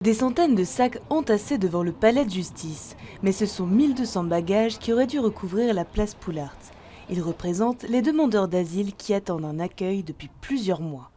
Des centaines de sacs entassés devant le palais de justice, mais ce sont 1200 bagages qui auraient dû recouvrir la place Poulart. Ils représentent les demandeurs d'asile qui attendent un accueil depuis plusieurs mois.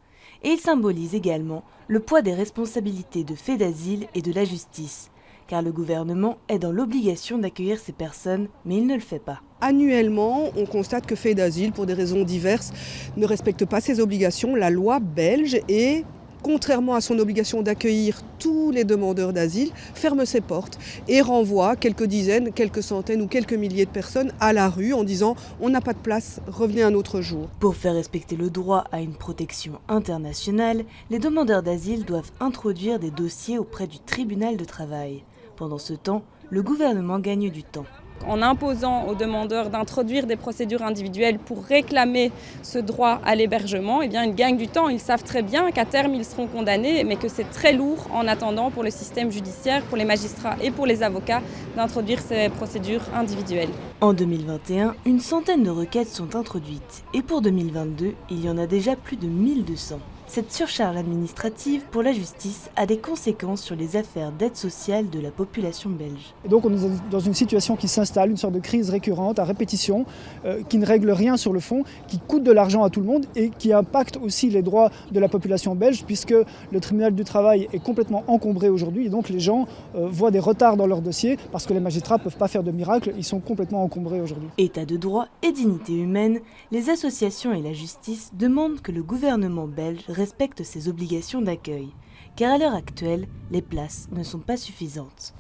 Et ils symbolisent également le poids des responsabilités de fait d'asile et de la justice, car le gouvernement est dans l'obligation d'accueillir ces personnes, mais il ne le fait pas. Annuellement, on constate que Fait d'asile, pour des raisons diverses, ne respecte pas ses obligations. La loi belge et contrairement à son obligation d'accueillir tous les demandeurs d'asile, ferme ses portes et renvoie quelques dizaines, quelques centaines ou quelques milliers de personnes à la rue en disant « on n'a pas de place, revenez un autre jour ». Pour faire respecter le droit à une protection internationale, les demandeurs d'asile doivent introduire des dossiers auprès du tribunal de travail. Pendant ce temps, le gouvernement gagne du temps. En imposant aux demandeurs d'introduire des procédures individuelles pour réclamer ce droit à l'hébergement, eh bien, ils gagnent du temps. Ils savent très bien qu'à terme, ils seront condamnés, mais que c'est très lourd en attendant pour le système judiciaire, pour les magistrats et pour les avocats d'introduire ces procédures individuelles. En 2021, une centaine de requêtes sont introduites et pour 2022, il y en a déjà plus de 1200. Cette surcharge administrative pour la justice a des conséquences sur les affaires d'aide sociale de la population belge. Et donc on est dans une situation qui s'installe, une sorte de crise récurrente à répétition, qui ne règle rien sur le fond, qui coûte de l'argent à tout le monde et qui impacte aussi les droits de la population belge puisque le tribunal du travail est complètement encombré aujourd'hui et donc les gens voient des retards dans leurs dossiers parce que les magistrats ne peuvent pas faire de miracle, ils sont complètement encombrés aujourd'hui. État de droit et dignité humaine, les associations et la justice demandent que le gouvernement belge respecte ses obligations d'accueil, car à l'heure actuelle, les places ne sont pas suffisantes.